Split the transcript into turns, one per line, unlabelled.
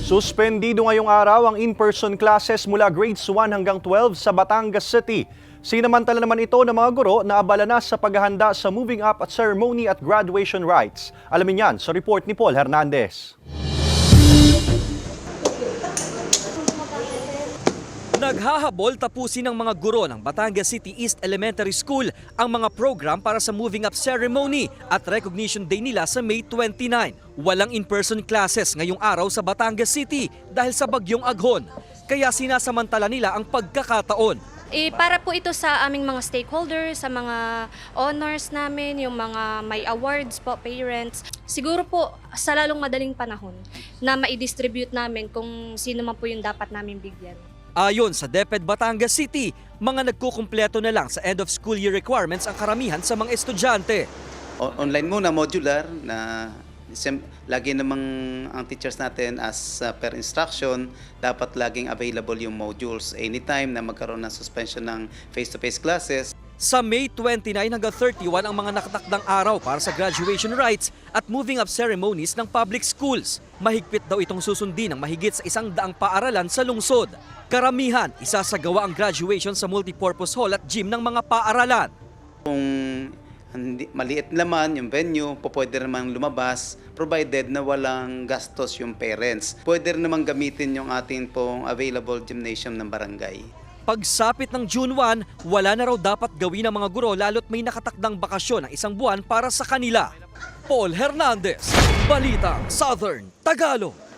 Suspendido ngayong araw ang in-person classes mula grades 1 hanggang 12 sa Batangas City. Sinamantala naman ito ng mga guro na abala na sa paghahanda sa moving up at ceremony at graduation rites. Alamin yan sa report ni Paul Hernandez.
Naghahabol tapusin ng mga guro ng Batangas City East Elementary School ang mga program para sa moving up ceremony at recognition day nila sa May 29. Walang in-person classes ngayong araw sa Batangas City dahil sa bagyong Aghon. Kaya sinasamantala nila ang pagkakataon.
Para po ito sa aming mga stakeholders, sa mga honors namin, yung mga may awards po, parents. Siguro po sa lalong madaling panahon na mai-distribute namin kung sino man po yung dapat namin bigyan.
Ayon sa DepEd Batangas City, mga nagkukumpleto na lang sa end of school year requirements ang karamihan sa mga estudyante.
Online muna, modular, na lagi namang ang teachers natin as per instruction, dapat laging available yung modules anytime na magkaroon ng suspension ng face-to-face classes.
Sa May 29 hanggang 31 ang mga nakatakdang araw para sa graduation rites at moving up ceremonies ng public schools. Mahigpit daw itong susundin ng mahigit sa 100 paaralan sa lungsod. Karamihan, isasagawa ang graduation sa multipurpose hall at gym ng mga paaralan.
Kung maliit naman yung venue, pwede naman lumabas, provided na walang gastos yung parents. Pwede naman gamitin yung ating pong available gymnasium ng barangay.
Pagsapit ng June 1, wala na raw dapat gawin ng mga guro lalo't may nakatakdang bakasyon ng 1 buwan para sa kanila. Paul Hernandez, Balitang Southern Tagalog.